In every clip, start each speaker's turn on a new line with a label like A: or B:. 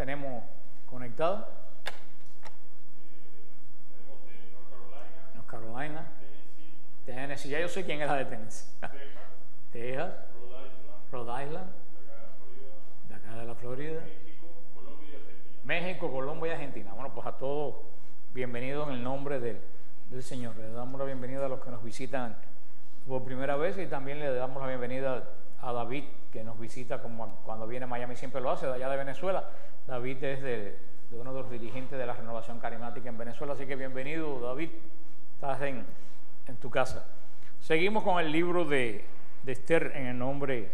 A: tenemos conectados?
B: Tenemos de
A: North Carolina, Tennessee, ya yo sé quién es la de Tennessee. Texas, Rhode Island, de acá de la Florida, México, Colombia y Argentina. Bueno, pues a todos, bienvenidos en el nombre del Señor. Le damos la bienvenida a los que nos visitan por primera vez y también le damos la bienvenida a David, que nos visita como cuando viene a Miami siempre lo hace, de allá de Venezuela. David es de uno de los dirigentes de la Renovación Carismática en Venezuela, así que bienvenido, David, estás en tu casa. Seguimos con el libro de Esther en el nombre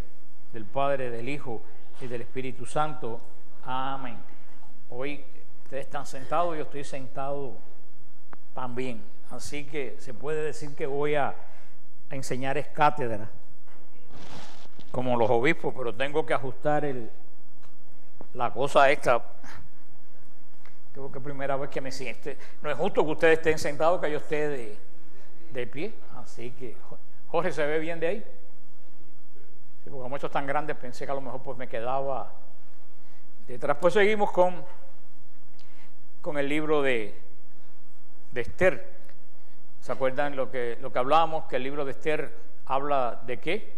A: del Padre, del Hijo y del Espíritu Santo. Amén. Hoy ustedes están sentados, yo estoy sentado también, así que se puede decir que voy a enseñar es cátedra, como los obispos, pero tengo que ajustar la cosa esta. Creo que es primera vez que me siento. No es justo que ustedes estén sentados, que yo esté de pie, así que Jorge, ¿se ve bien de ahí? Sí, porque como estos tan grandes pensé que a lo mejor pues me quedaba detrás. Pues seguimos con el libro de Esther. ¿Se acuerdan lo que hablábamos? Que el libro de Esther habla de ¿qué?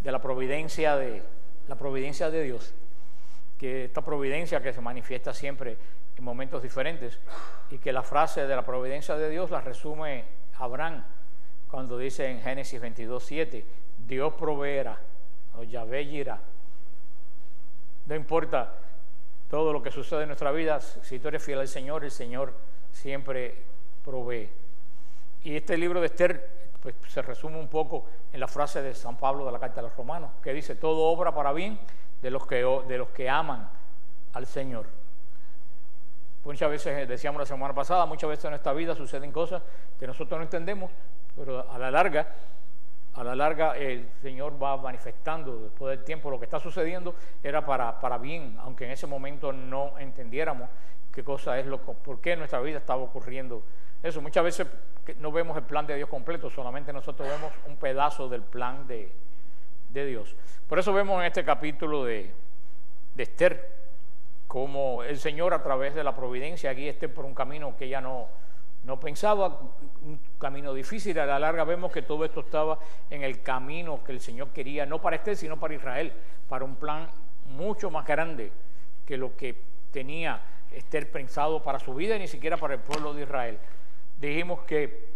A: De la providencia de Dios. Que esta providencia que se manifiesta siempre en momentos diferentes, y que la frase de la providencia de Dios la resume Abraham cuando dice en Génesis 22:7, Dios proveerá, o Yahvé irá. No importa todo lo que sucede en nuestra vida, si tú eres fiel al Señor, el Señor siempre provee. Y este libro de Esther pues, se resume un poco en la frase de San Pablo de la Carta a los Romanos, que dice, todo obra para bien de los que aman al Señor. Muchas veces, decíamos la semana pasada, muchas veces en esta vida suceden cosas que nosotros no entendemos, pero a la larga el Señor va manifestando después del tiempo lo que está sucediendo era para bien, aunque en ese momento no entendiéramos qué cosa es por qué en nuestra vida estaba ocurriendo eso. Muchas veces no vemos el plan de Dios completo, solamente nosotros vemos un pedazo del plan de Dios. Por eso vemos en este capítulo de Esther como el Señor a través de la providencia guía a Esther por un camino que ella no pensaba, un camino difícil. A la larga vemos que todo esto estaba en el camino que el Señor quería, no para Esther, sino para Israel, para un plan mucho más grande que lo que tenía Esther pensado para su vida y ni siquiera para el pueblo de Israel. Dijimos que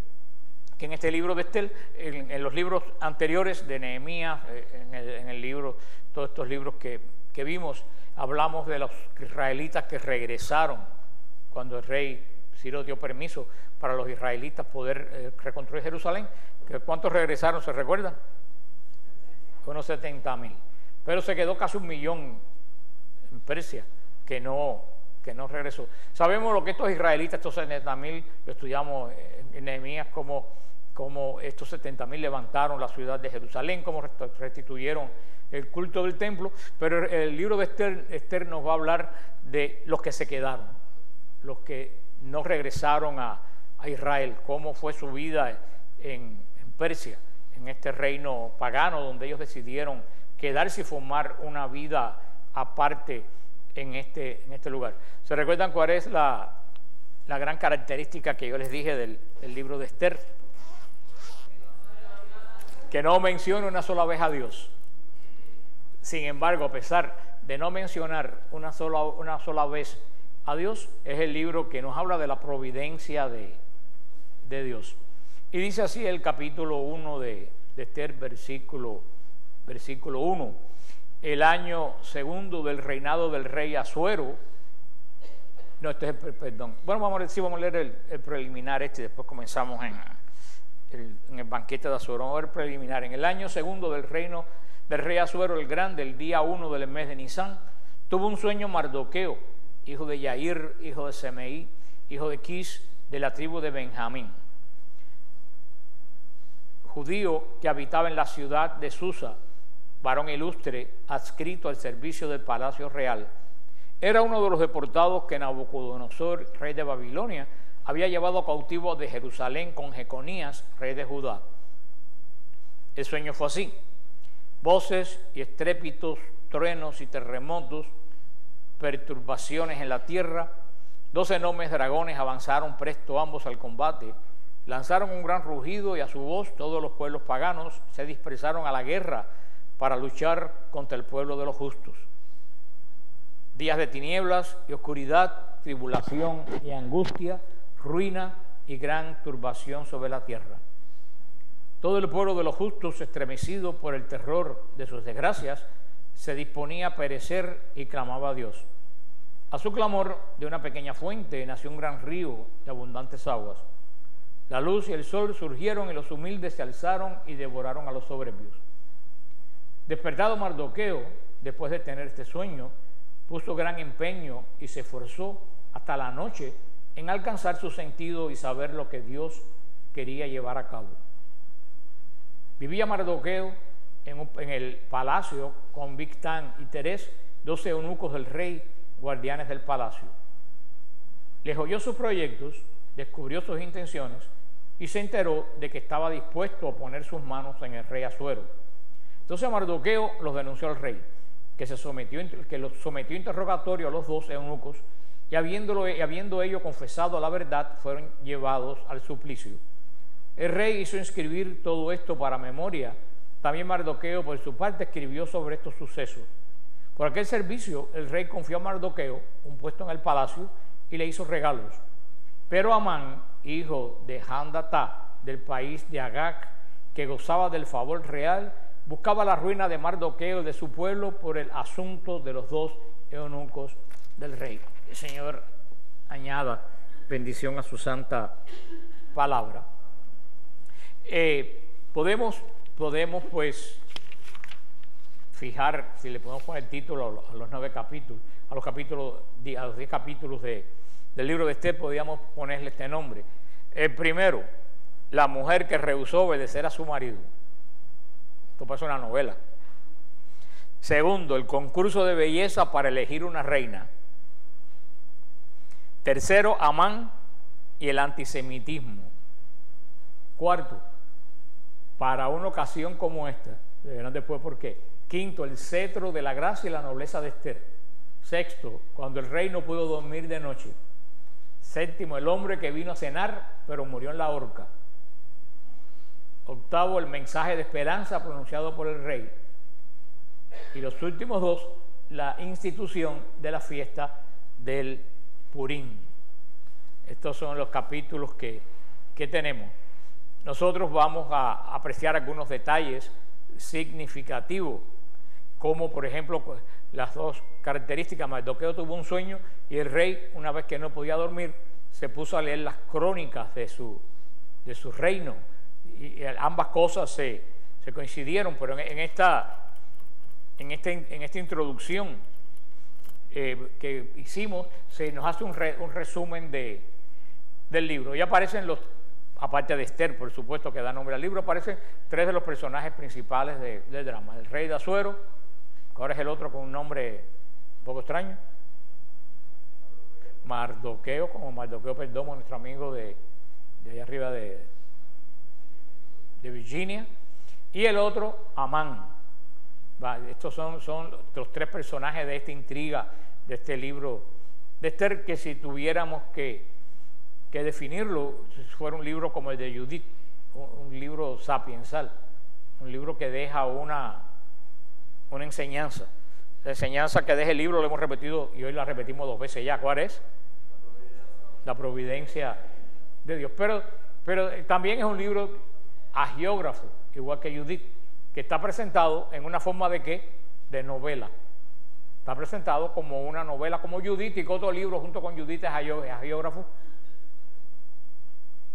A: en este libro de Esther, en los libros anteriores de Nehemías, en el libro, todos estos libros que vimos, hablamos de los israelitas que regresaron cuando el rey Ciro dio permiso para los israelitas poder reconstruir Jerusalén. ¿Cuántos regresaron? ¿Se recuerdan? Unos 70,000. Pero se quedó casi 1,000,000 en Persia que no regresó. Sabemos lo que estos israelitas, estos 70,000, lo estudiamos en Nehemías, como estos 70,000 levantaron la ciudad de Jerusalén, cómo restituyeron el culto del templo. Pero el libro de Esther nos va a hablar de los que se quedaron, los que no regresaron a Israel, cómo fue su vida en Persia, en este reino pagano donde ellos decidieron quedarse y formar una vida aparte en este lugar. ¿Se recuerdan cuál es la gran característica que yo les dije del libro de Esther? Que no menciona una sola vez a Dios. Sin embargo, a pesar de no mencionar una sola vez a Dios, es el libro que nos habla de la providencia de Dios. Y dice así el capítulo 1 de Esther, versículo 1. El año segundo del reinado del rey Asuero. No, este es perdón. Bueno, vamos a leer el preliminar y después comenzamos en el banquete de Asuero. Vamos a ver el preliminar. En el año segundo del reino del rey Asuero el Grande, el día 1 del mes de Nisán, tuvo un sueño Mardoqueo, hijo de Yair, hijo de Semeí, hijo de Kish, de la tribu de Benjamín, judío que habitaba en la ciudad de Susa, varón ilustre, adscrito al servicio del palacio real. Era uno de los deportados que Nabucodonosor, rey de Babilonia, había llevado cautivo de Jerusalén con Jeconías, rey de Judá. El sueño fue así: voces y estrépitos, truenos y terremotos, perturbaciones en la tierra, 2 enormes dragones avanzaron presto ambos al combate, lanzaron un gran rugido y a su voz todos los pueblos paganos se dispersaron a la guerra para luchar contra el pueblo de los justos. Días de tinieblas y oscuridad, tribulación y angustia, ruina y gran turbación sobre la tierra. Todo el pueblo de los justos, estremecido por el terror de sus desgracias, se disponía a perecer y clamaba a Dios. A su clamor, de una pequeña fuente nació un gran río de abundantes aguas. La luz y el sol surgieron y los humildes se alzaron y devoraron a los soberbios. Despertado Mardoqueo, después de tener este sueño, puso gran empeño y se esforzó hasta la noche en alcanzar su sentido y saber lo que Dios quería llevar a cabo. Vivía Mardoqueo en el palacio con Bigtán y Teres, 12 eunucos del rey, guardianes del palacio. Les oyó sus proyectos, descubrió sus intenciones y se enteró de que estaba dispuesto a poner sus manos en el rey Asuero. Entonces Mardoqueo los denunció al rey, que los sometió a interrogatorio a los 2 eunucos, y habiendo ellos confesado la verdad, fueron llevados al suplicio. El rey hizo inscribir todo esto para memoria. También Mardoqueo, por su parte, escribió sobre estos sucesos. Por aquel servicio, el rey confió a Mardoqueo un puesto en el palacio y le hizo regalos. Pero Amán, hijo de Handatá, del país de Agag, que gozaba del favor real, buscaba la ruina de Mardoqueo y de su pueblo por el asunto de los 2 eunucos del rey. El Señor añada bendición a su santa palabra. Podemos pues fijar, si le podemos poner título a los 9 capítulos, a los 10 capítulos del libro de Esther, podríamos ponerle este nombre. El primero, la mujer que rehusó obedecer a su marido. Esto parece una novela. Segundo, el concurso de belleza para elegir una reina. Tercero, Amán y el antisemitismo. Cuarto, para una ocasión como esta, verán después por qué. Quinto, el cetro de la gracia y la nobleza de Esther. Sexto, cuando el rey no pudo dormir de noche. Séptimo, el hombre que vino a cenar pero murió en la horca. Octavo, el mensaje de esperanza pronunciado por el rey. Y los últimos 2, la institución de la fiesta del Purim. Estos son los capítulos que tenemos. Nosotros vamos a apreciar algunos detalles significativos, como por ejemplo las 2 características. Mardoqueo tuvo un sueño y el rey, una vez que no podía dormir, se puso a leer las crónicas de su reino, y ambas cosas se coincidieron. Pero en esta introducción que hicimos, se nos hace un resumen del libro. Y aparecen aparte de Esther, por supuesto, que da nombre al libro, aparecen 3 de los personajes principales del drama. El rey de Asuero, que ahora es el otro con un nombre un poco extraño. Mardoqueo, como Mardoqueo Perdomo, nuestro amigo de allá arriba de Virginia. Y el otro, Amán. Estos son los 3 personajes de esta intriga, de este libro de Esther, que si tuviéramos que definirlo, fuera un libro como el de Judith, un libro sapiensal, un libro que deja una enseñanza. La enseñanza que deja el libro lo hemos repetido y hoy la repetimos 2 veces ya. ¿Cuál es? La providencia de Dios. Pero también es un libro agiógrafo, igual que Judith, que está presentado en una forma de novela. Está presentado como una novela, como Judith, y que otro libro junto con Judith es agiógrafo.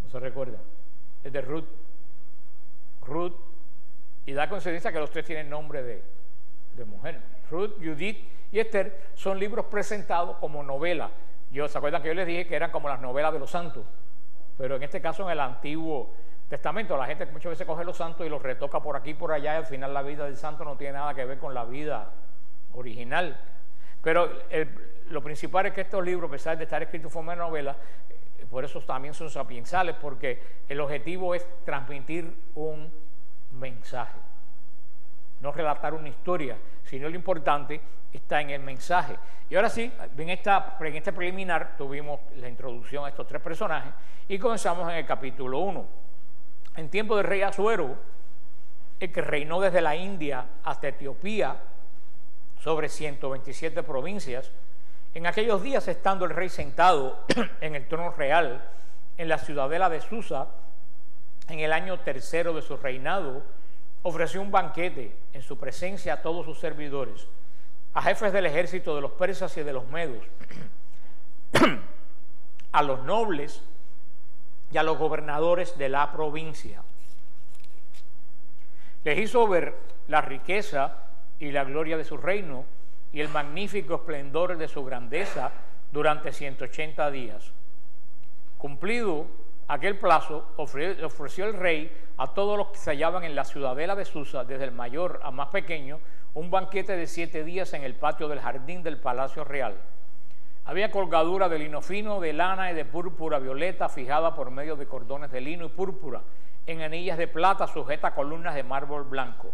A: ¿No se recuerda? Es de Ruth. Y da coincidencia que los 3 tienen nombre de mujer. Ruth, Judith y Esther son libros presentados como novela. ¿Se acuerdan que yo les dije que eran como las novelas de los santos? Pero en este caso, en el Antiguo Testamento, la gente muchas veces coge los santos y los retoca por aquí y por allá, y al final la vida del santo no tiene nada que ver con la vida original. Pero lo principal es que estos libros, a pesar de estar escritos en forma de novela, por eso también son sapiensales, porque el objetivo es transmitir un mensaje. no relatar una historia, sino lo importante está en el mensaje. Y ahora sí, en este preliminar tuvimos la introducción a estos tres personajes y comenzamos en el capítulo 1. En tiempo del rey Asuero, el que reinó desde la India hasta Etiopía sobre 127 provincias, en aquellos días, estando el rey sentado en el trono real en la ciudadela de Susa, en el año tercero de su reinado, ofreció un banquete en su presencia a todos sus servidores, a jefes del ejército de los persas y de los medos, a los nobles y a los gobernadores de la provincia. Les hizo ver la riqueza y la gloria de su reino y el magnífico esplendor de su grandeza durante 180 días. Cumplido aquel plazo, ofreció el rey a todos los que se hallaban en la ciudadela de Susa, desde el mayor a más pequeño, un banquete de 7 días en el patio del jardín del palacio real. Había colgadura de lino fino, de lana y de púrpura violeta, fijada por medio de cordones de lino y púrpura, en anillas de plata sujeta a columnas de mármol blanco.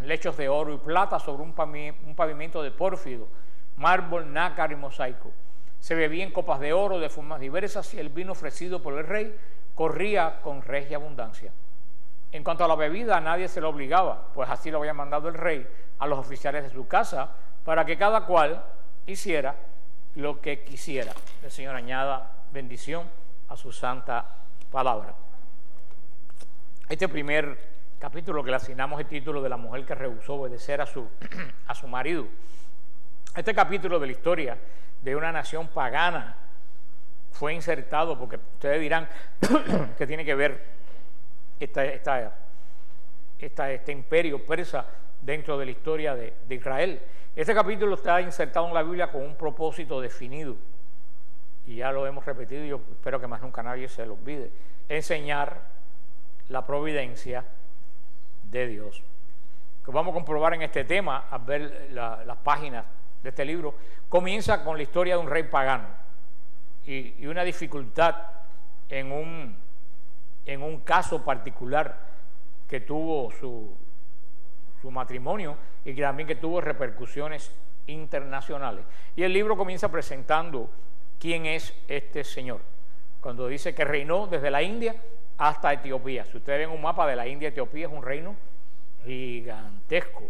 A: Lechos de oro y plata sobre un pavimento de pórfido, mármol, nácar y mosaico. Se bebía en copas de oro de formas diversas y el vino ofrecido por el rey corría con regia abundancia. En cuanto a la bebida, a nadie se lo obligaba, pues así lo había mandado el rey a los oficiales de su casa, para que cada cual hiciera lo que quisiera. El Señor añada bendición a su santa palabra. Este primer capítulo que le asignamos el título de la mujer que rehusó obedecer a su marido. Este capítulo de la historia de una nación pagana fue insertado, porque ustedes dirán que tiene que ver este imperio persa dentro de la historia de Israel. Este capítulo está insertado en la Biblia con un propósito definido, y ya lo hemos repetido y yo espero que más nunca nadie se lo olvide: enseñar la providencia de Dios. Que vamos a comprobar en este tema al ver las páginas de este libro. Comienza con la historia de un rey pagano y una dificultad en un caso particular que tuvo su matrimonio y que también que tuvo repercusiones internacionales. Y el libro comienza presentando quién es este señor, cuando dice que reinó desde la India hasta Etiopía. Si ustedes ven un mapa de la India, Etiopía es un reino gigantesco.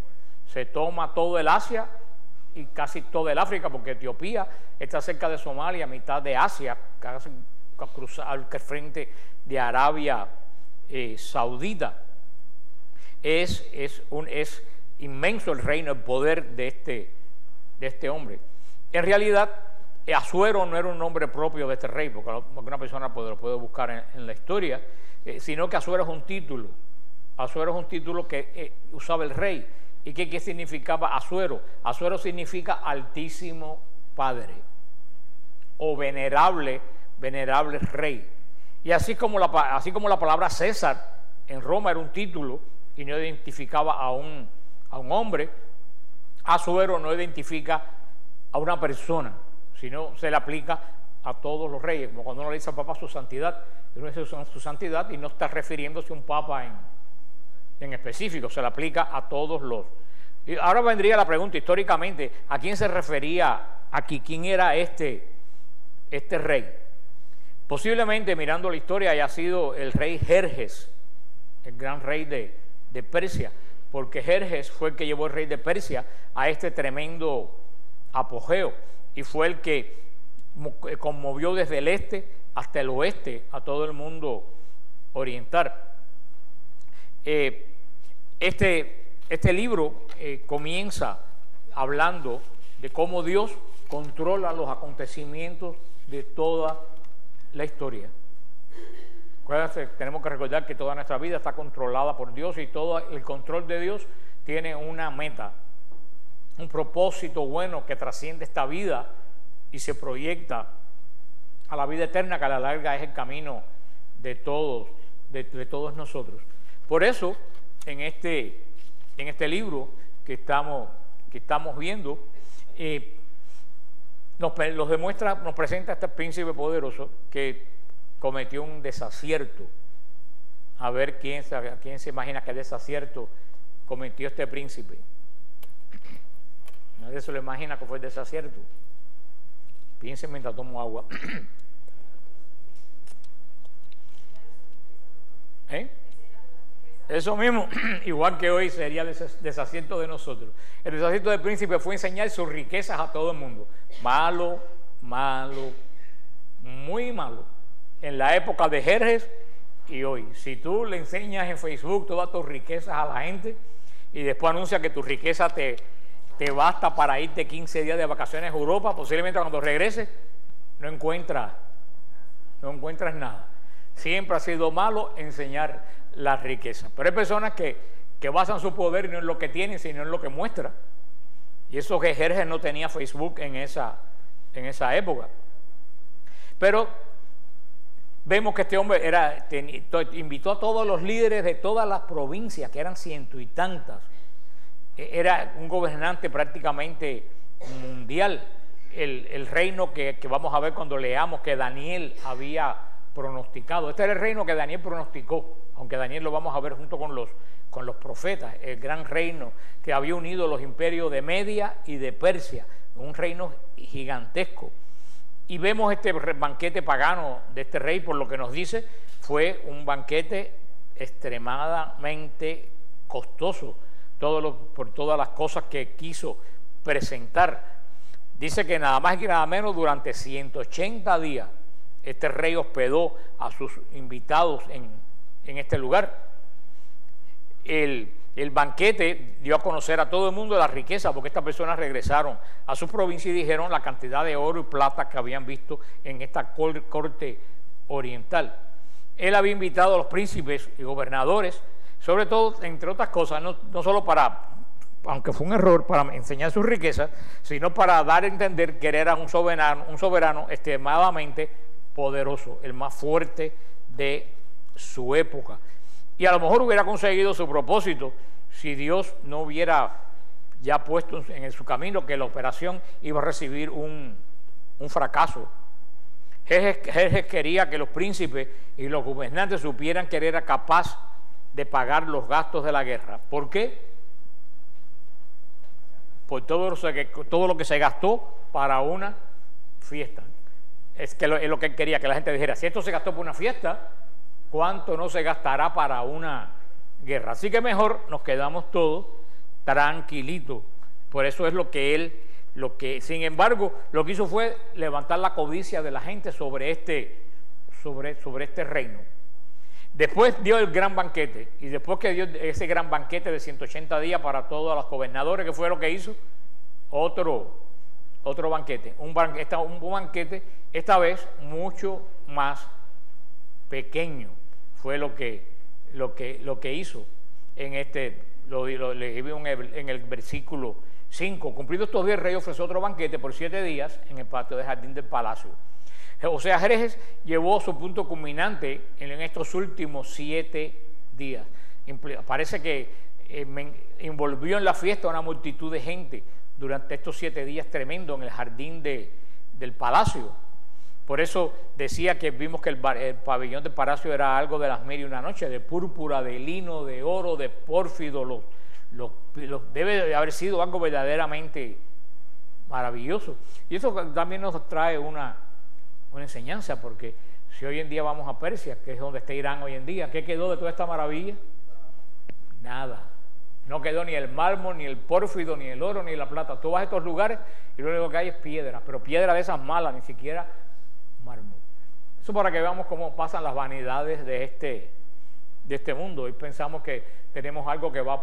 A: Se toma todo el Asia y casi todo el África, porque Etiopía está cerca de Somalia, mitad de Asia, casi al frente de Arabia Saudita. Es inmenso el reino, el poder de este hombre. En realidad, Asuero no era un nombre propio de este rey, porque una persona lo puede buscar en la historia, sino que Asuero es un título. Asuero es un título que usaba el rey. ¿Y qué significaba Asuero? Asuero significa Altísimo Padre o venerable rey. Y así como la palabra César en Roma era un título y no identificaba a un hombre, Asuero no identifica a una persona, sino se le aplica a todos los reyes, como cuando uno le dice al Papa su santidad, uno dice su santidad y no está refiriéndose a un Papa en específico, se le aplica a todos los. Y ahora vendría la pregunta, históricamente, ¿a quién se refería aquí? ¿Quién era este rey? Posiblemente, mirando la historia, haya sido el rey Jerjes, el gran rey de Persia, porque Jerjes fue el que llevó el rey de Persia a este tremendo apogeo y fue el que conmovió desde el este hasta el oeste a todo el mundo oriental. Este libro comienza hablando de cómo Dios controla los acontecimientos de toda la historia. Acuérdense, tenemos que recordar que toda nuestra vida está controlada por Dios y todo el control de Dios tiene una meta, un propósito bueno que trasciende esta vida y se proyecta a la vida eterna, que a la larga es el camino de todos nosotros. Por eso, en este libro que estamos viendo, nos presenta a este príncipe poderoso que cometió un desacierto. A ver quién se imagina que el desacierto cometió este príncipe. Nadie se lo imagina que fue el desacierto. Piensen mientras tomo agua. Eso mismo, igual que hoy sería el desacierto de nosotros. El desacierto del príncipe fue enseñar sus riquezas a todo el mundo. Malo, malo, muy malo. En la época de Jerjes y hoy. Si tú le enseñas en Facebook todas tus riquezas a la gente y después anuncias que tu riqueza te basta para irte 15 días de vacaciones a Europa, posiblemente cuando regreses no encuentras nada. Siempre ha sido malo enseñar la riqueza. Pero hay personas que basan su poder no en lo que tienen, sino en lo que muestra. Y eso que Jerjes no tenía Facebook en esa época. Pero vemos que este hombre invitó a todos los líderes de todas las provincias, que eran 100 y tantas. Era un gobernante prácticamente mundial. El reino que vamos a ver cuando leamos que Daniel había pronosticado. Este era el reino que Daniel pronosticó, aunque Daniel lo vamos a ver junto con los profetas, el gran reino que había unido los imperios de Media y de Persia, un reino gigantesco. Y vemos este banquete pagano de este rey, por lo que nos dice, fue un banquete extremadamente costoso, por todas las cosas que quiso presentar. Dice que nada más y nada menos durante 180 días este rey hospedó a sus invitados en este lugar. El banquete dio a conocer a todo el mundo la riqueza, porque estas personas regresaron a su provincia y dijeron la cantidad de oro y plata que habían visto en esta corte oriental. Él había invitado a los príncipes y gobernadores, sobre todo, entre otras cosas, no solo aunque fue un error, para enseñar sus riquezas, sino para dar a entender que era un soberano extremadamente poderoso, el más fuerte de su época. Y a lo mejor hubiera conseguido su propósito si Dios no hubiera ya puesto en su camino que la operación iba a recibir un fracaso. Jerjes quería que los príncipes y los gobernantes supieran que él era capaz de pagar los gastos de la guerra. ¿Por qué? Por todo lo que se gastó para una fiesta. Es lo que él quería, que la gente dijera, si esto se gastó por una fiesta, ¿cuánto no se gastará para una guerra? Así que mejor nos quedamos todos tranquilitos. Por eso es sin embargo, lo que hizo fue levantar la codicia de la gente sobre este reino. Después dio el gran banquete, y después que dio ese gran banquete de 180 días para todos los gobernadores, ¿qué fue lo que hizo? Otro banquete, un banquete esta vez mucho más pequeño. Fue lo que hizo lo leímos en el versículo 5. Cumplidos estos días, el rey ofreció otro banquete por 7 días en el patio del jardín del palacio. O sea, Jerjes llevó su punto culminante en estos últimos 7 días. Parece que envolvió en la fiesta a una multitud de gente durante estos 7 días tremendos en el jardín del palacio. Por eso decía que vimos que el pabellón del palacio era algo de las 1001 noches, de púrpura, de lino, de oro, de pórfido. Debe de haber sido algo verdaderamente maravilloso. Y eso también nos trae una enseñanza, porque si hoy en día vamos a Persia, que es donde está Irán hoy en día, ¿qué quedó de toda esta maravilla? Nada. No quedó ni el mármol, ni el pórfido, ni el oro, ni la plata. Tú vas a estos lugares y lo único que hay es piedra, pero piedra de esas malas, ni siquiera mármol. Eso para que veamos cómo pasan las vanidades de este mundo. Hoy pensamos que tenemos algo que va a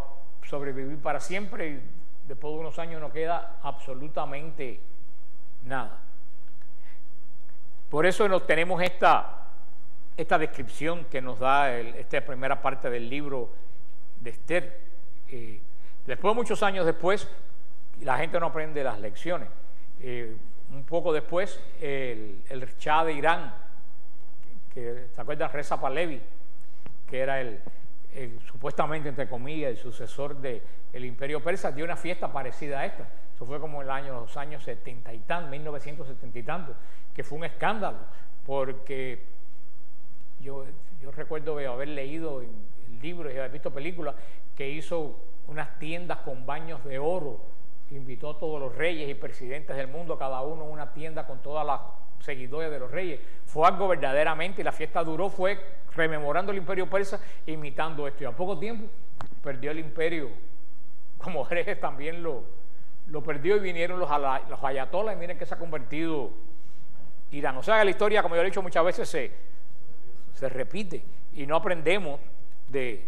A: sobrevivir para siempre y después de unos años no queda absolutamente nada. Por eso tenemos esta descripción que nos da esta primera parte del libro de Esther. Después, muchos años después, la gente no aprende las lecciones. Un poco después, el Shah de Irán, que ¿se acuerdan? Reza Pahlavi, que era supuestamente, entre comillas, el sucesor del imperio persa, dio una fiesta parecida a esta. Eso fue como en los años 70 y tantos, 1970 y tantos, que fue un escándalo, porque yo recuerdo haber leído en libros y haber visto películas que hizo unas tiendas con baños de oro. Invitó a todos los reyes y presidentes del mundo, cada uno a una tienda con todas las seguidores de los reyes. Fue algo verdaderamente, y la fiesta duró, fue rememorando el imperio persa, imitando esto. Y a poco tiempo perdió el imperio, como Jerjes también lo perdió, y vinieron los ayatolás, y miren que se ha convertido Irán. O sea, que la historia, como yo he dicho muchas veces, se repite, y no aprendemos de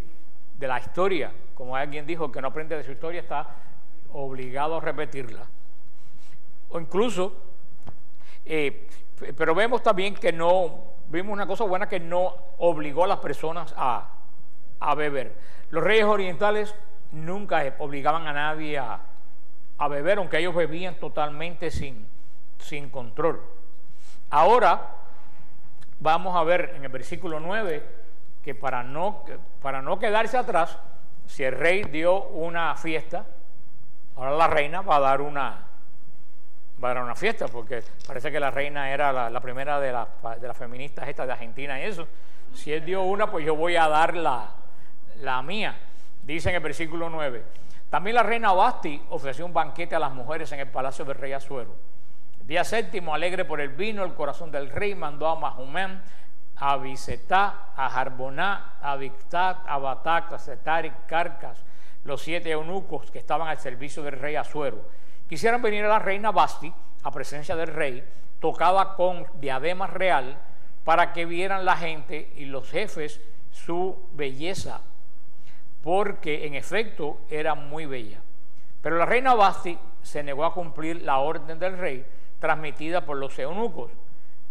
A: la historia. Como alguien dijo, el que no aprende de su historia está obligado a repetirla. O incluso, pero vemos también que vimos una cosa buena, que no obligó a las personas a beber. Los reyes orientales nunca obligaban a nadie a beber, aunque ellos bebían totalmente sin control. Ahora vamos a ver en el versículo 9 que para no quedarse atrás, si el rey dio una fiesta, ahora la reina va a dar una fiesta, porque parece que la reina era la primera de las feministas estas de Argentina y eso. Si él dio una, pues yo voy a dar la mía. Dice en el versículo 9, también la reina Vasti ofreció un banquete a las mujeres en el palacio del rey Asuero. El día séptimo, alegre por el vino, el corazón del rey mandó a Mahumén, a Bisetá, a Jarboná, a Bictat, a Batac, a Setar y Carcas, los 7 eunucos que estaban al servicio del rey Asuero. Quisieran venir a la reina Vasti, a presencia del rey, tocada con diadema real, para que vieran la gente y los jefes su belleza, porque en efecto era muy bella. Pero la reina Vasti se negó a cumplir la orden del rey, transmitida por los eunucos.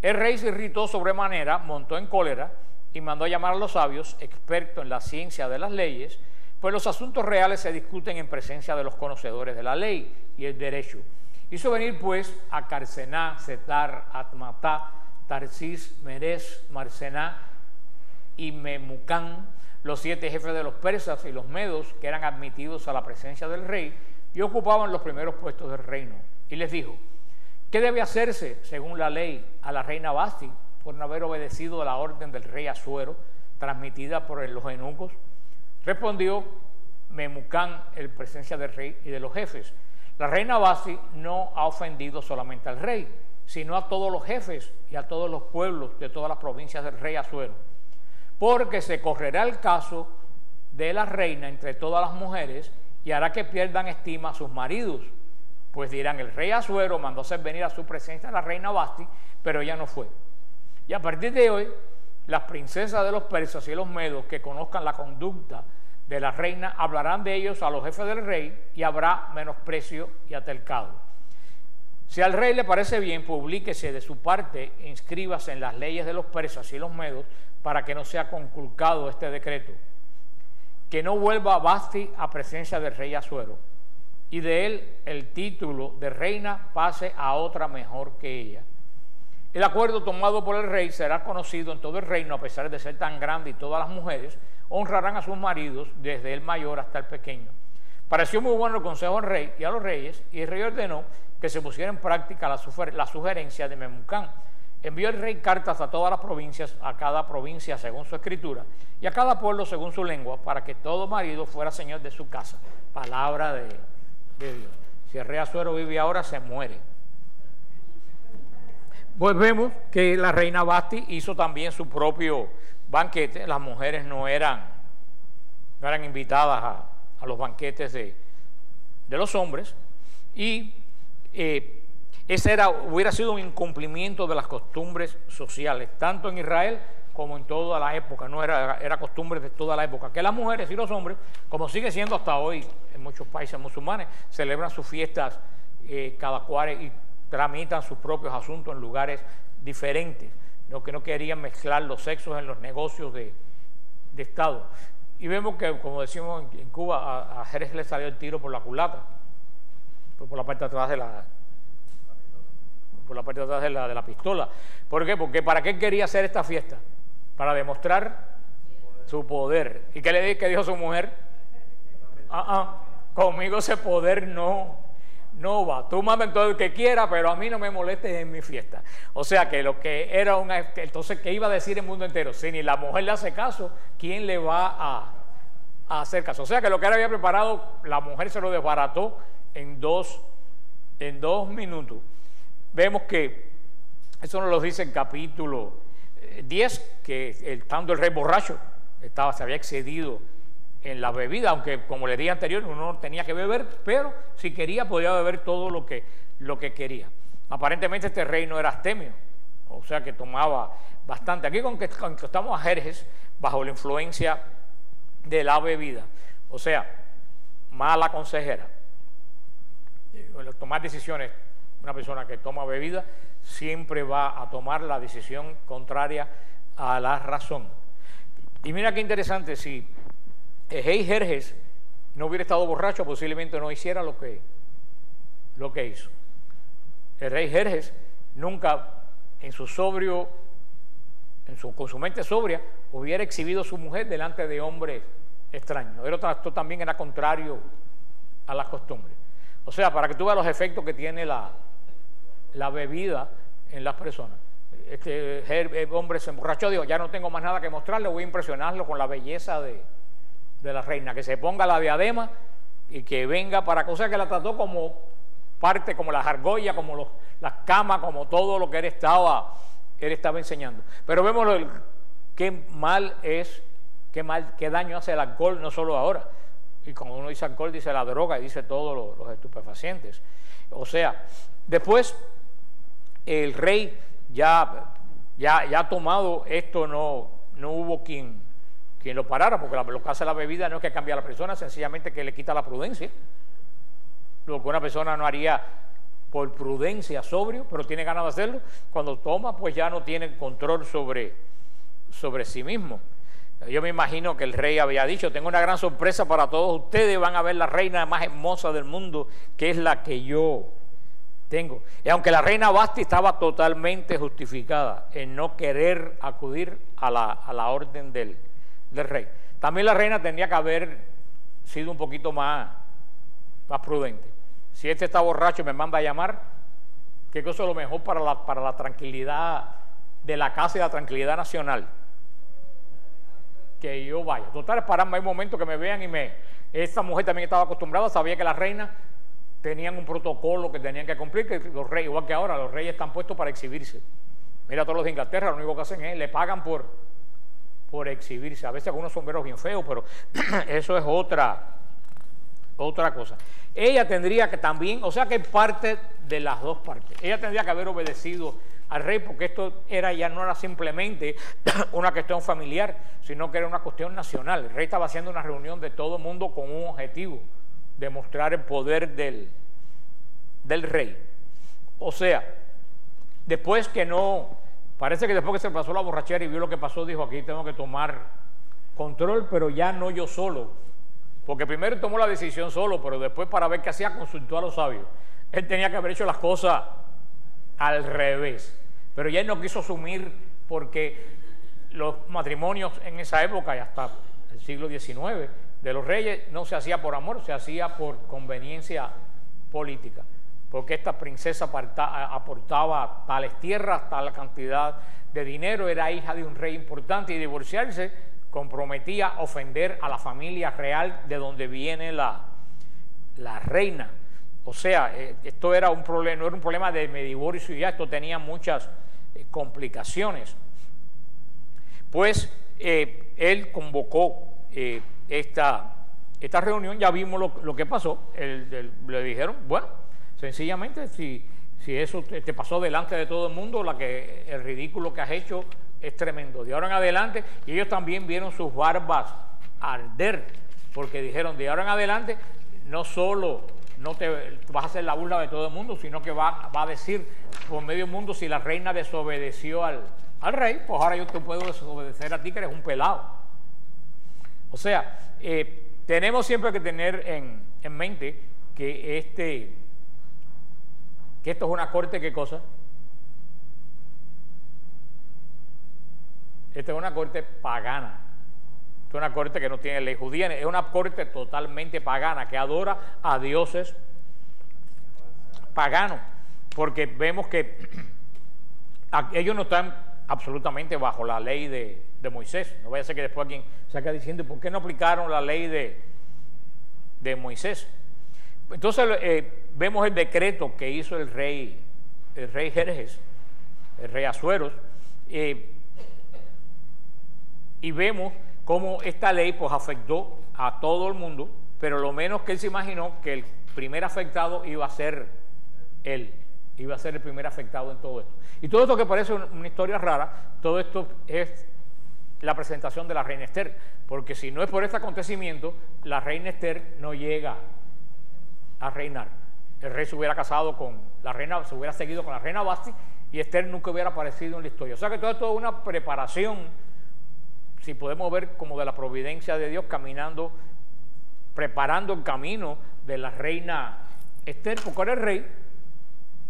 A: El rey se irritó sobremanera, montó en cólera y mandó a llamar a los sabios, expertos en la ciencia de las leyes, pues los asuntos reales se discuten en presencia de los conocedores de la ley y el derecho. Hizo venir pues a Carcená, Setar, Atmatá, Tarsis, Meres, Marcená y Memucán, los 7 jefes de los persas y los medos que eran admitidos a la presencia del rey y ocupaban los primeros puestos del reino. Y les dijo, ¿qué debe hacerse según la ley a la reina Vasti por no haber obedecido la orden del rey Asuero transmitida por los eunucos? Respondió Memucán en presencia del rey y de los jefes, la reina Vasti no ha ofendido solamente al rey, sino a todos los jefes y a todos los pueblos de todas las provincias del rey Asuero, porque se correrá el caso de la reina entre todas las mujeres y hará que pierdan estima a sus maridos, pues dirán, el rey Asuero mandó hacer venir a su presencia a la reina Vasti, pero ella no fue. Y a partir de hoy, las princesas de los persas y los medos que conozcan la conducta de la reina hablarán de ellos a los jefes del rey y habrá menosprecio y altercado. Si al rey le parece bien, publíquese de su parte e inscríbase en las leyes de los persas y los medos para que no sea conculcado este decreto. Que no vuelva Vasti a presencia del rey Asuero y de él el título de reina pase a otra mejor que ella. El acuerdo tomado por el rey será conocido en todo el reino, a pesar de ser tan grande, y todas las mujeres honrarán a sus maridos, desde el mayor hasta el pequeño. Pareció muy bueno el consejo del rey y a los reyes, y el rey ordenó que se pusiera en práctica la sugerencia de Memucán. Envió el rey cartas a todas las provincias, a cada provincia según su escritura, y a cada pueblo según su lengua, para que todo marido fuera señor de su casa. Palabra de Dios. Si el rey Asuero vive ahora, se muere. Pues vemos que la reina Vasti hizo también su propio banquete. Las mujeres no eran invitadas a los banquetes de los hombres, y ese hubiera sido un incumplimiento de las costumbres sociales, tanto en Israel como en toda la época. No era costumbre de toda la época, que las mujeres y los hombres, como sigue siendo hasta hoy en muchos países musulmanes, celebran sus fiestas cada cual y tramitan sus propios asuntos en lugares diferentes, que no querían mezclar los sexos en los negocios de Estado. Y vemos que, como decimos en Cuba, a Jerjes le salió el tiro por la culata, por la parte de atrás de la pistola. ¿Por qué? Porque ¿para qué quería hacer esta fiesta? Para demostrar su poder. ¿Y qué dijo su mujer? Conmigo ese poder no va. Tú manda todo el que quiera, pero a mí no me molestes en mi fiesta. O sea que lo que era entonces, ¿qué iba a decir el mundo entero? Si ni la mujer le hace caso, ¿quién le va a hacer caso. O sea que lo que él había preparado, la mujer se lo desbarató en dos minutos. Vemos que eso nos lo dice en capítulo 10, que estando el rey borracho, se había excedido en la bebida, aunque como le dije anterior, uno no tenía que beber, pero si quería podía beber todo lo que quería. Aparentemente este rey no era astemio, o sea que tomaba bastante. Aquí conquistamos a Jerjes bajo la influencia de la bebida, o sea, mala consejera. Tomar decisiones, una persona que toma bebida siempre va a tomar la decisión contraria a la razón. Y mira qué interesante, si el rey Jerjes no hubiera estado borracho, posiblemente no hiciera lo que hizo. El rey Jerjes nunca con su mente sobria hubiera exhibido a su mujer delante de hombres extraños. Esto también era contrario a las costumbres. O sea, para que tú veas los efectos que tiene la bebida en las personas. Este hombre se emborrachó, dijo, ya no tengo más nada que mostrarle, voy a impresionarlo con la belleza de la reina, que se ponga la diadema y que venga para cosas que la trató como parte, como las argollas, como las camas, como todo lo que él estaba enseñando. Pero vemos qué daño hace el alcohol, no solo ahora. Y cuando uno dice alcohol, dice la droga y dice todos los estupefacientes. O sea, después el rey ya tomado esto, no hubo quien lo parara, porque lo que hace la bebida no es que cambie a la persona, sencillamente que le quita la prudencia. Lo que una persona no haría por prudencia, sobrio, pero tiene ganas de hacerlo, cuando toma, pues ya no tiene control sobre sí mismo. Yo me imagino que el rey había dicho, tengo una gran sorpresa para todos ustedes, van a ver la reina más hermosa del mundo, que es la que yo tengo. Y aunque la reina Basti estaba totalmente justificada en no querer acudir a la orden del rey, también la reina tendría que haber sido un poquito más prudente. Si este está borracho y me manda a llamar, ¿qué cosa es lo mejor para la tranquilidad de la casa y la tranquilidad nacional? Que yo vaya. Total, pararme, hay momentos que me vean esta mujer también estaba acostumbrada, sabía que las reinas tenían un protocolo que tenían que cumplir, que los reyes, igual que ahora, los reyes están puestos para exhibirse. Mira, todos los de Inglaterra, lo único que hacen es, le pagan por exhibirse. A veces con unos sombreros bien feos, pero eso es otra cosa. Ella tendría que también, o sea que parte de las dos partes, ella tendría que haber obedecido al rey, porque esto ya no era simplemente una cuestión familiar, sino que era una cuestión nacional. El rey estaba haciendo una reunión de todo el mundo con un objetivo, demostrar el poder del rey. O sea, parece que después que se pasó la borrachera y vio lo que pasó, dijo, aquí tengo que tomar control, pero ya no yo solo, porque primero tomó la decisión solo, pero después, para ver qué hacía, consultó a los sabios. Él tenía que haber hecho las cosas al revés, pero ya él no quiso asumir, porque los matrimonios en esa época y hasta el siglo XIX de los reyes no se hacía por amor, se hacía por conveniencia política, porque esta princesa aportaba tales tierras, tal cantidad de dinero, era hija de un rey importante, y divorciarse comprometía ofender a la familia real de donde viene la reina. O sea, esto era un problema, no era un problema de me divorcio y ya, esto tenía muchas complicaciones. Pues él convocó esta reunión, ya vimos lo que pasó. Le dijeron, bueno, sencillamente, si eso te pasó delante de todo el mundo, el ridículo que has hecho es tremendo. De ahora en adelante, y ellos también vieron sus barbas arder, porque dijeron, de ahora en adelante, no solo no te vas a hacer la burla de todo el mundo, sino que va a decir por medio mundo, si la reina desobedeció al rey, pues ahora yo te puedo desobedecer a ti, que eres un pelado. O sea, tenemos siempre que tener en mente que esto es una corte, ¿qué cosa? Esta es una corte pagana. Esta es una corte que no tiene ley judía, es una corte totalmente pagana, que adora a dioses paganos, porque vemos que ellos no están absolutamente bajo la ley de Moisés. No vaya a ser que después alguien saque diciendo, ¿por qué no aplicaron la ley de Moisés? Entonces vemos el decreto que hizo el rey Jerjes, el rey Asueros, y vemos cómo esta ley pues afectó a todo el mundo, pero lo menos que él se imaginó que el primer afectado iba a ser él, iba a ser el primer afectado en todo esto. Y todo esto que parece una historia rara, todo esto es la presentación de la reina Esther, porque si no es por este acontecimiento, la reina Esther no llega a reinar. El rey se hubiera casado con la reina, se hubiera seguido con la reina Vasti, y Esther nunca hubiera aparecido en la historia. O sea que todo esto es una preparación, si podemos ver, como de la providencia de Dios caminando, preparando el camino de la reina Esther, porque ahora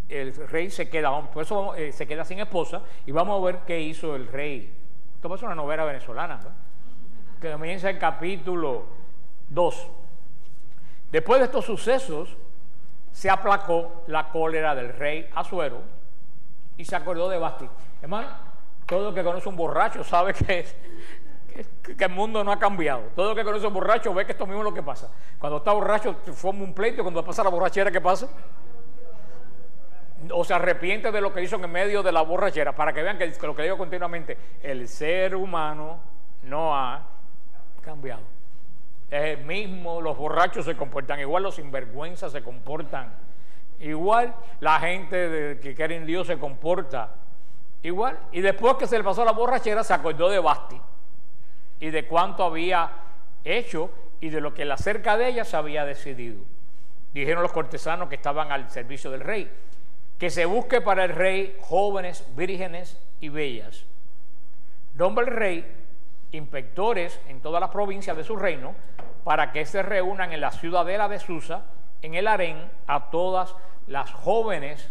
A: el rey se queda, por eso se queda sin esposa, y vamos a ver qué hizo el rey. Esto es una novela venezolana, ¿no? Que comienza el capítulo 2. Después de estos sucesos, se aplacó la cólera del rey Asuero y se acordó de Vasti. Hermano, todo el que conoce un borracho sabe que el mundo no ha cambiado. Todo el que conoce un borracho ve que esto mismo es lo que pasa. Cuando está borracho, forma un pleito, y cuando pasa la borrachera, ¿qué pasa? O se arrepiente de lo que hizo en medio de la borrachera, para que vean que lo que digo continuamente, el ser humano no ha cambiado. Es el mismo, los borrachos se comportan igual, los sinvergüenzas se comportan igual, la gente que cree en Dios se comporta igual. Y después que se le pasó la borrachera, se acordó de Vasti y de cuánto había hecho y de lo que acerca de ella se había decidido. Dijeron los cortesanos que estaban al servicio del rey, que se busque para el rey jóvenes, vírgenes y bellas. Nombra el rey inspectores en todas las provincias de su reino, para que se reúnan en la ciudadela de Susa, en el harén, a todas las jóvenes,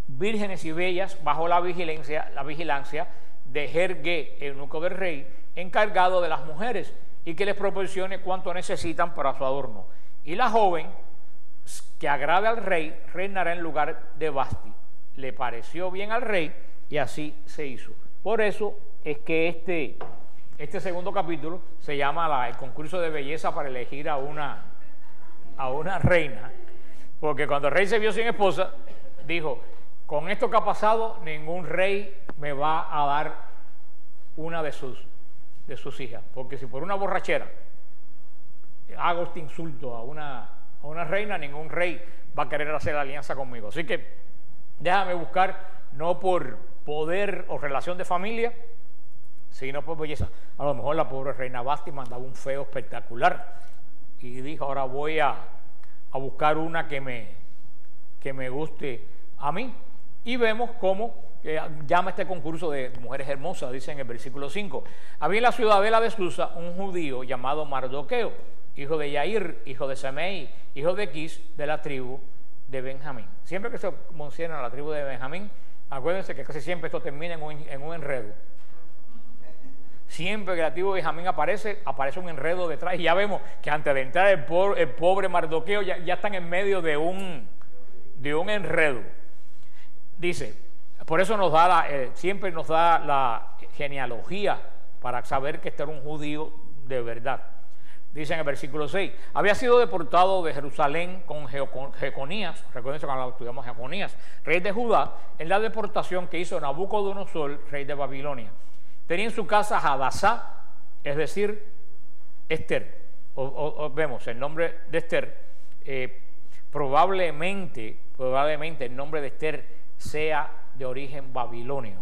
A: vírgenes y bellas, bajo la vigilancia de Jergué, eunuco del rey, encargado de las mujeres, y que les proporcione cuanto necesitan para su adorno. Y la joven que agrade al rey reinará en lugar de Vasti. Le pareció bien al rey y así se hizo. Por eso es que este segundo capítulo se llama el concurso de belleza para elegir a una reina, porque cuando el rey se vio sin esposa, dijo, con esto que ha pasado, ningún rey me va a dar una de sus hijas, porque si por una borrachera hago este insulto a una reina, ningún rey va a querer hacer alianza conmigo. Así que déjame buscar, no por poder o relación de familia, sino por belleza. A lo mejor la pobre reina Vasti mandaba un feo espectacular y dijo, ahora voy a buscar una que me guste a mí. Y vemos cómo llama este concurso de mujeres hermosas, dice en el versículo 5. Había en la ciudadela de Susa un judío llamado Mardoqueo, hijo de Yair, hijo de Semei, hijo de Quis, de la tribu de Benjamín. Siempre que se menciona la tribu de Benjamín, acuérdense que casi siempre esto termina en un enredo. Siempre que la tribu de Benjamín aparece un enredo detrás, y ya vemos que antes de entrar el pobre Mardoqueo ya están en medio de un enredo. Dice, por eso siempre nos da la genealogía para saber que este era un judío de verdad. Dice en el versículo 6, había sido deportado de Jerusalén con Jeconías, recuerden cuando estudiamos Jeconías, rey de Judá, en la deportación que hizo Nabucodonosor, rey de Babilonia. Tenía en su casa Hadasá, es decir, Esther. Vemos el nombre de Esther, probablemente el nombre de Esther sea de origen babilonio,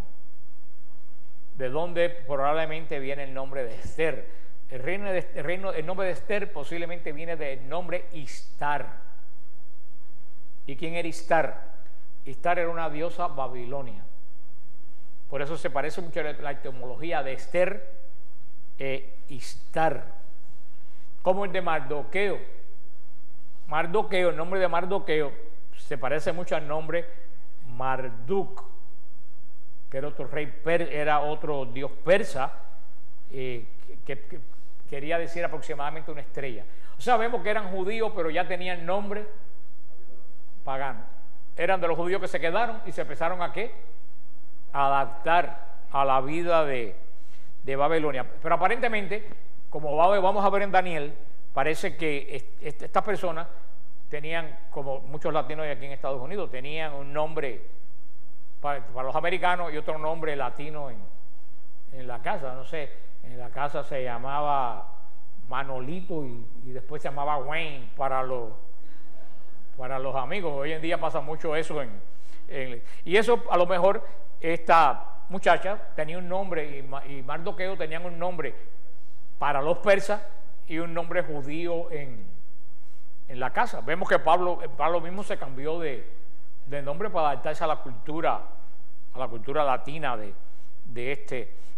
A: de donde probablemente viene el nombre de Esther. El nombre de Esther posiblemente viene del nombre Istar. ¿Y quién era Istar? Istar era una diosa babilonia. Por eso se parece mucho a la etimología de Esther e Istar. Como el de Mardoqueo. El nombre de Mardoqueo se parece mucho al nombre Marduk, que era otro rey, era otro dios persa, que quería decir aproximadamente una estrella. O sea, vemos que eran judíos, pero ya tenían nombre pagano. eran de los judíos que se quedaron y se empezaron a ¿qué? A adaptar a la vida de Babilonia. Pero aparentemente, como vamos a ver en Daniel, parece que estas personas tenían, como muchos latinos aquí en Estados Unidos, tenían un nombre para los americanos y otro nombre latino en la casa. No sé, en la casa se llamaba Manolito y después se llamaba Wayne para los amigos. Hoy en día pasa mucho eso y eso a lo mejor esta muchacha tenía un nombre y Mardoqueo tenían un nombre para los persas y un nombre judío en la casa. Vemos que Pablo mismo se cambió de nombre para adaptarse a la cultura latina de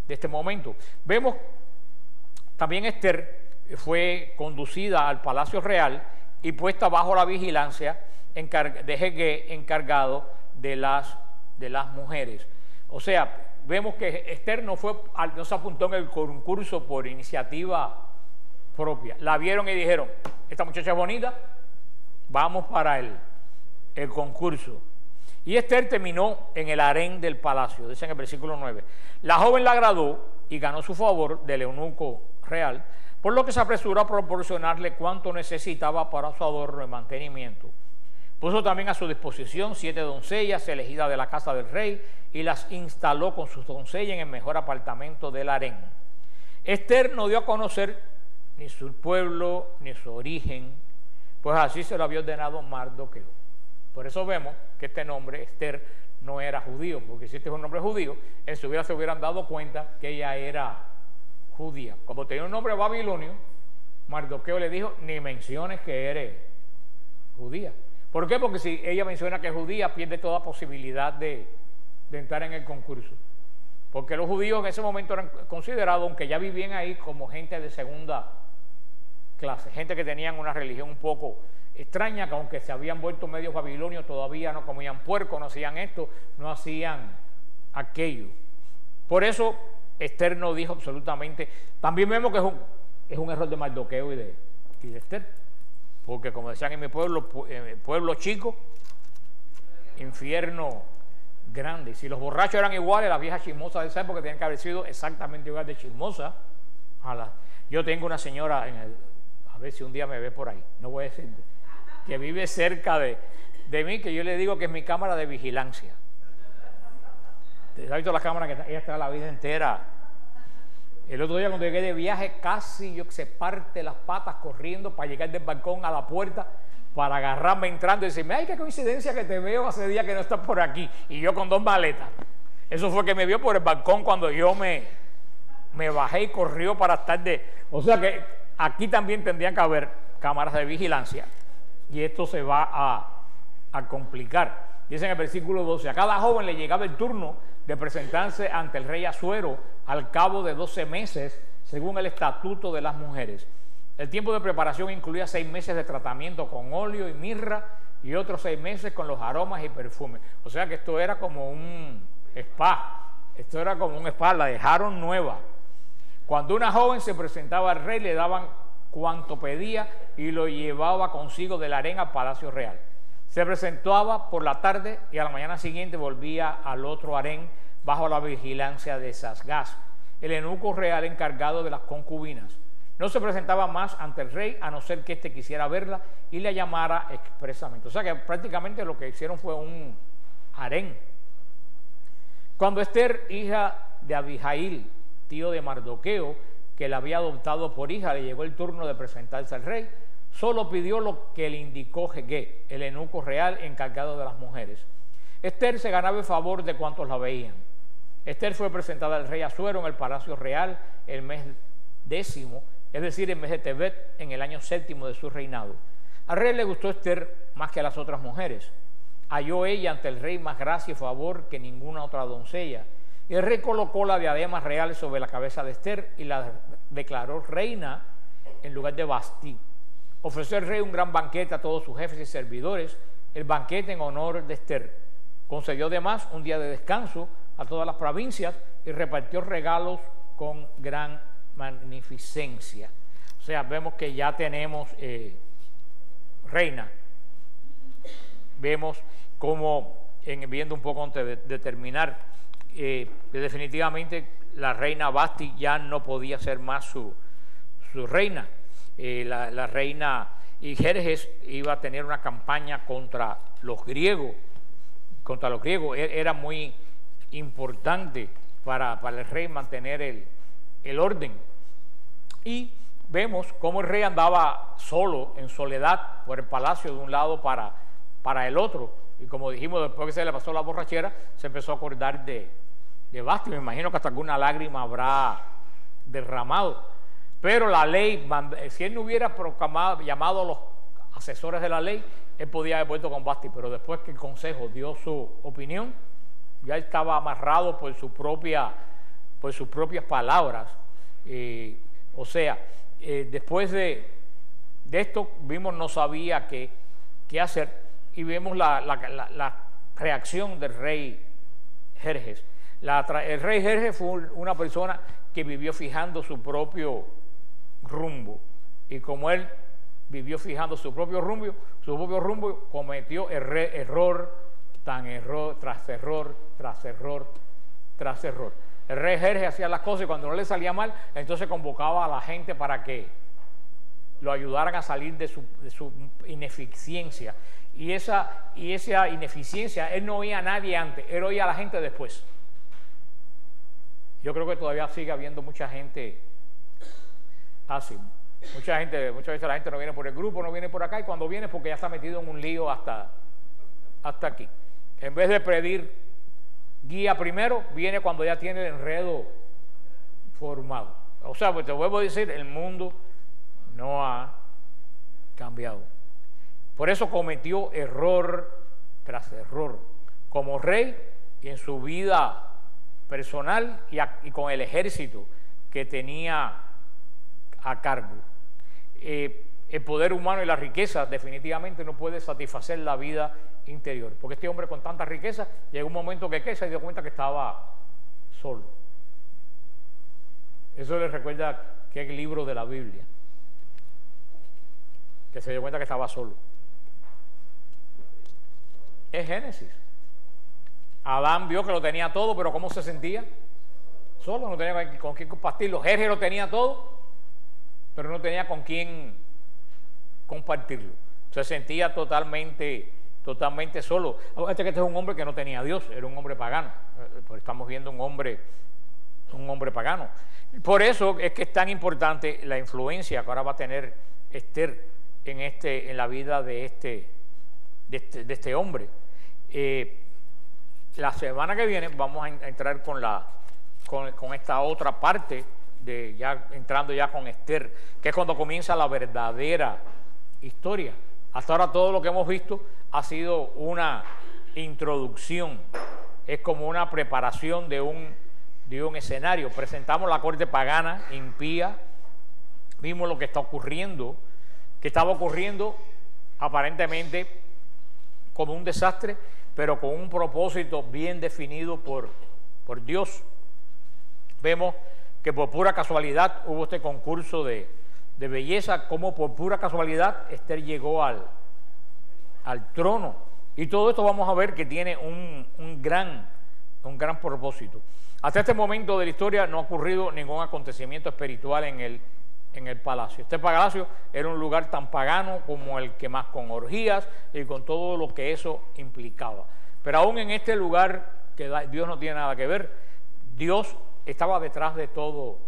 A: este momento. Vemos también Esther fue conducida al palacio real y puesta bajo la vigilancia de Hege, encargado de las mujeres. O sea, vemos que Esther no se apuntó en el concurso por iniciativa propia. La vieron y dijeron, esta muchacha es bonita, vamos para el concurso. Y Esther terminó en el harén del palacio, dice en el versículo 9. La joven la agradó y ganó su favor del eunuco real, por lo que se apresuró a proporcionarle cuanto necesitaba para su adorno y mantenimiento. Puso también a su disposición 7 doncellas elegidas de la casa del rey y las instaló con sus doncellas en el mejor apartamento del harén. Esther no dio a conocer ni su pueblo ni su origen, pues así se lo había ordenado Mardoqueo. Por eso vemos que este nombre, Esther, no era judío, porque si este es un nombre judío, en su vida se hubieran dado cuenta que ella era judía. Como tenía un nombre babilonio, Mardoqueo le dijo, ni menciones que eres judía. ¿Por qué? Porque si ella menciona que es judía, pierde toda posibilidad de entrar en el concurso. Porque los judíos en ese momento eran considerados, aunque ya vivían ahí, como gente de segunda clase, gente que tenían una religión un poco extraña, que aunque se habían vuelto medios babilonios, todavía no comían puerco, no hacían esto, no hacían aquello. Por eso Esther no dijo absolutamente. También vemos que es un error de Mardoqueo y de Esther, porque como decían en mi pueblo chico, infierno grande. Si los borrachos eran iguales, las viejas chismosas de esa época tenían que haber sido exactamente igual de chismosas. Yo tengo una señora, a ver si un día me ve por ahí, no voy a decir, que vive cerca de mí, que yo le digo que es mi cámara de vigilancia. ¿Has visto la cámara que ella está la vida entera? El otro día cuando llegué de viaje, casi se parte las patas corriendo para llegar del balcón a la puerta para agarrarme entrando y decirme, ay, qué coincidencia que te veo hace días que no estás por aquí. Y yo con 2 maletas. Eso fue que me vio por el balcón cuando yo me bajé y corrió para estar O sea que aquí también tendrían que haber cámaras de vigilancia y esto se va a complicar. Dice en el versículo 12, a cada joven le llegaba el turno de presentarse ante el rey Asuero al cabo de 12 meses, según el estatuto de las mujeres. El tiempo de preparación incluía 6 meses de tratamiento con óleo y mirra y otros 6 meses con los aromas y perfumes. O sea que esto era como un spa, la dejaron nueva. Cuando una joven se presentaba al rey, le daban cuanto pedía y lo llevaba consigo del harén al palacio real. Se presentaba por la tarde y a la mañana siguiente volvía al otro harén bajo la vigilancia de Sasgás, el eunuco real encargado de las concubinas. No se presentaba más ante el rey a no ser que éste quisiera verla y la llamara expresamente. O sea que prácticamente lo que hicieron fue un harén. Cuando Esther, hija de Abihail, tío de Mardoqueo, que la había adoptado por hija, le llegó el turno de presentarse al rey, solo pidió lo que le indicó Hege, el eunuco real encargado de las mujeres. Esther se ganaba el favor de cuantos la veían. Esther fue presentada al rey Asuero en el palacio real el mes 10, es decir, el mes de Tebet, en el año 7 de su reinado. Al rey le gustó Esther más que a las otras mujeres. Halló ella ante el rey más gracia y favor que ninguna otra doncella. Y el rey colocó la diadema real sobre la cabeza de Esther y la declaró reina en lugar de Vasti. Ofreció el rey un gran banquete a todos sus jefes y servidores, el banquete en honor de Esther. Concedió además un día de descanso a todas las provincias y repartió regalos con gran magnificencia. O sea, vemos que ya tenemos reina. Vemos como viendo un poco antes de terminar, que definitivamente la reina Vasti ya no podía ser más su reina. La reina Jerjes iba a tener una campaña contra los griegos. Era muy importante para el rey mantener el orden. Y vemos cómo el rey andaba solo, en soledad, por el palacio de un lado para el otro. Y como dijimos, después que se le pasó la borrachera, se empezó a acordar de Vasti. Me imagino que hasta alguna lágrima habrá derramado. Pero la ley, si él no hubiera llamado a los asesores de la ley, él podía haber vuelto con Vasti. Pero después que el consejo dio su opinión, ya estaba amarrado por sus propias palabras. Después de esto, vimos no sabía qué hacer, y vemos la reacción del rey Jerjes. El rey Jerjes fue una persona que vivió fijando su propio rumbo, y como él vivió fijando su propio rumbo, cometió error tras error. El rey Jerjes hacía las cosas y cuando no le salía mal, entonces convocaba a la gente para que lo ayudaran a salir de su ineficiencia. Y esa ineficiencia, él no oía a nadie antes, él oía a la gente después. Yo creo que todavía sigue habiendo mucha gente así. Muchas veces la gente no viene por el grupo, no viene por acá, y cuando viene es porque ya está metido en un lío hasta aquí. En vez de pedir guía primero, viene cuando ya tiene el enredo formado. O sea, pues te vuelvo a decir, el mundo no ha cambiado. Por eso cometió error tras error, como rey y en su vida personal y con el ejército que tenía a cargo. El poder humano y la riqueza definitivamente no puede satisfacer la vida interior, porque este hombre con tanta riqueza llegó un momento que se dio cuenta que estaba solo. Eso le recuerda que es el libro de la Biblia, que se dio cuenta que estaba solo. Es Génesis. Adán vio que lo tenía todo, pero ¿cómo se sentía? Solo, no tenía con quién compartirlo. Jerjes lo tenía todo, pero no tenía con quién compartirlo. Se sentía totalmente solo. Este es un hombre que no tenía a Dios, era un hombre pagano. Estamos viendo un hombre pagano. Por eso es que es tan importante la influencia que ahora va a tener Esther en la vida de este hombre. La semana que viene vamos a entrar con esta otra parte, entrando ya con Esther, que es cuando comienza la verdadera historia. Hasta ahora todo lo que hemos visto ha sido una introducción, es como una preparación de un escenario. Presentamos la corte pagana, impía, vimos lo que estaba ocurriendo aparentemente como un desastre, pero con un propósito bien definido por Dios. Vemos que por pura casualidad hubo este concurso de belleza, como por pura casualidad Esther llegó al trono. Y todo esto vamos a ver que tiene un gran propósito. Hasta este momento de la historia no ha ocurrido ningún acontecimiento espiritual en el palacio. Este palacio era un lugar tan pagano como el que más, con orgías y con todo lo que eso implicaba. Pero aún en este lugar, que Dios no tiene nada que ver, Dios estaba detrás de todo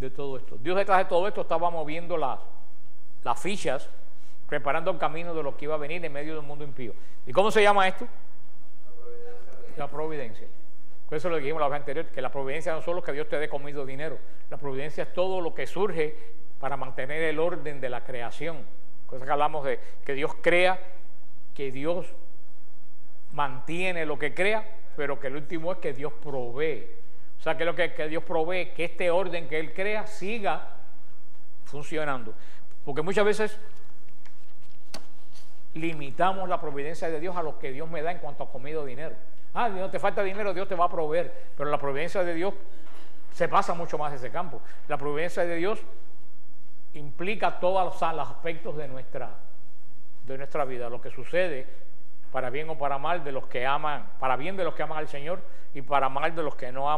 A: esto. Dios detrás de todo esto estaba moviendo las fichas, preparando el camino de lo que iba a venir en medio del mundo impío. ¿Y cómo se llama esto? La providencia. Por eso lo dijimos la vez anterior, que la providencia no solo es que Dios te dé comida o dinero, la providencia es todo lo que surge para mantener el orden de la creación. Cosa que hablamos de que Dios crea, que Dios mantiene lo que crea, pero que el último es que Dios provee. O sea, que lo que Dios provee, que este orden que Él crea siga funcionando. Porque muchas veces limitamos la providencia de Dios a lo que Dios me da en cuanto a comida o dinero. No te falta dinero, Dios te va a proveer. Pero la providencia de Dios se pasa mucho más de ese campo. La providencia de Dios implica todos los aspectos de nuestra vida. Lo que sucede para bien o para mal de los que aman, para bien de los que aman al Señor y para mal de los que no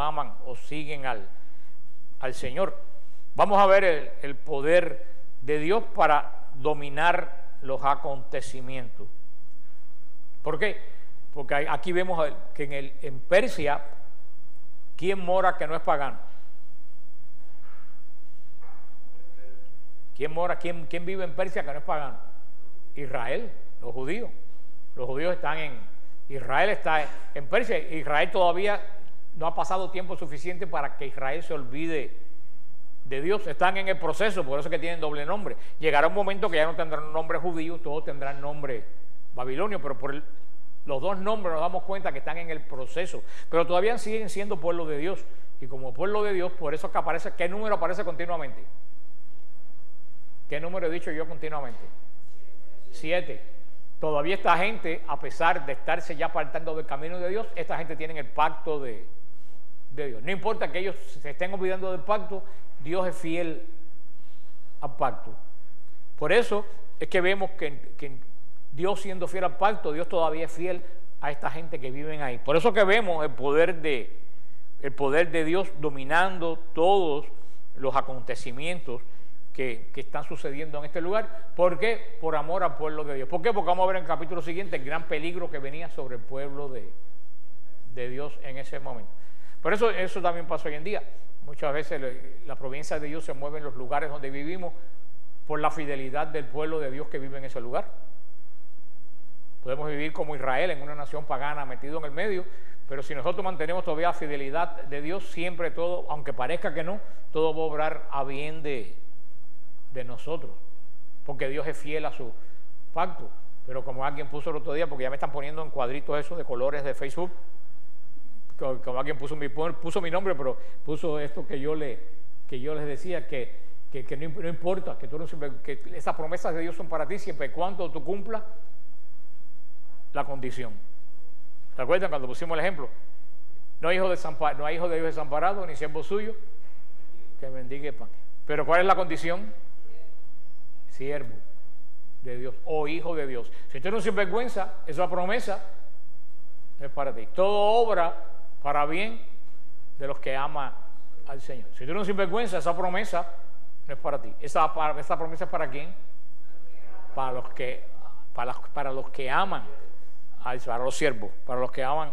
A: aman o siguen al Señor. Vamos a ver el poder de Dios para dominar los acontecimientos. ¿Por qué? Porque aquí vemos que en Persia, ¿quién mora que no es pagano? ¿Quién mora, quién vive en Persia que no es pagano? Israel, los judíos. Los judíos están Israel está en Persia. Israel todavía no ha pasado tiempo suficiente para que Israel se olvide de Dios. Están en el proceso, por eso es que tienen doble nombre. Llegará un momento que ya no tendrán nombre judío, todos tendrán nombre babilonio, pero por los dos nombres nos damos cuenta que están en el proceso. Pero todavía siguen siendo pueblo de Dios. Y como pueblo de Dios, por eso es que aparece, ¿qué número aparece continuamente? ¿Qué número he dicho yo continuamente? 7. Todavía esta gente, a pesar de estarse ya apartando del camino de Dios, esta gente tiene el pacto de Dios. No importa que ellos se estén olvidando del pacto, Dios es fiel al pacto. Por eso es que vemos que Dios, siendo fiel al pacto, Dios todavía es fiel a esta gente que viven ahí. Por eso que vemos el poder de Dios dominando todos los acontecimientos que están sucediendo en este lugar. ¿Por qué? Por amor al pueblo de Dios. ¿Por qué? Porque vamos a ver en el capítulo siguiente el gran peligro que venía sobre el pueblo de Dios en ese momento. Por eso también pasa hoy en día. Muchas veces la providencia de Dios se mueve en los lugares donde vivimos por la fidelidad del pueblo de Dios que vive en ese lugar. Podemos vivir como Israel en una nación pagana metido en el medio, pero si nosotros mantenemos todavía la fidelidad de Dios, siempre todo, aunque parezca que no, todo va a obrar a bien de nosotros, porque Dios es fiel a su pacto. Pero como alguien puso el otro día, porque ya me están poniendo en cuadritos esos de colores de Facebook, como alguien puso mi nombre, pero puso esto que yo les decía, que no importa, que esas promesas de Dios son para ti siempre y cuando tú cumplas la condición. ¿Se acuerdan cuando pusimos el ejemplo? No hay hijo de Dios desamparado, ni siervo suyo que mendigue pan. Pero ¿cuál es la condición? Siervo de Dios o hijo de Dios. Si tú eres un sinvergüenza, esa promesa no es para ti. Todo obra para bien de los que aman al Señor. Si tú eres un sinvergüenza, esa promesa no es para ti. Esa promesa es para quién? Para los que aman para los siervos, para los que aman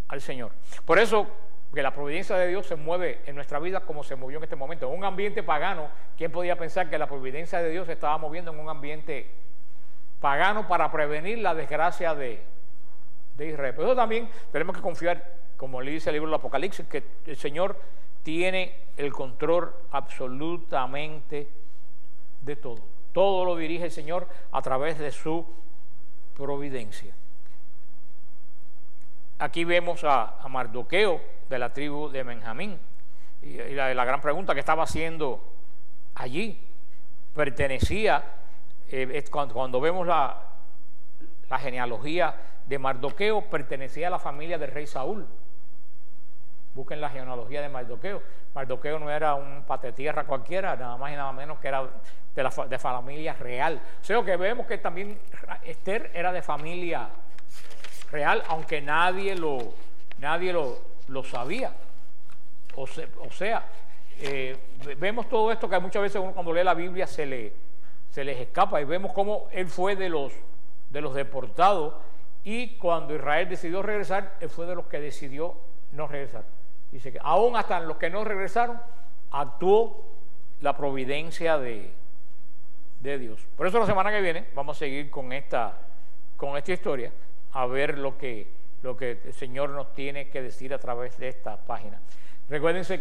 A: al Señor. Por eso que la providencia de Dios se mueve en nuestra vida como se movió en este momento. En un ambiente pagano, ¿quién podía pensar que la providencia de Dios se estaba moviendo en un ambiente pagano para prevenir la desgracia de Israel? Pero eso también tenemos que confiar, como le dice el libro del Apocalipsis, que el Señor tiene el control absolutamente de todo. Todo lo dirige el Señor a través de su providencia. Aquí vemos a Mardoqueo de la tribu de Benjamín. Y la gran pregunta que estaba haciendo allí, pertenecía, cuando vemos la genealogía de Mardoqueo, pertenecía a la familia del rey Saúl. Busquen la genealogía de Mardoqueo. Mardoqueo no era un patetierra cualquiera, nada más y nada menos que era de familia real. O sea que vemos que también Esther era de familia real, aunque nadie lo sabía. O sea, vemos todo esto que muchas veces uno cuando lee la Biblia se les escapa, y vemos cómo él fue de los deportados, y cuando Israel decidió regresar, él fue de los que decidió no regresar. Dice que aún hasta los que no regresaron, actuó la providencia de Dios. Por eso la semana que viene vamos a seguir con esta historia, a ver lo que el Señor nos tiene que decir a través de esta página. Recuérdense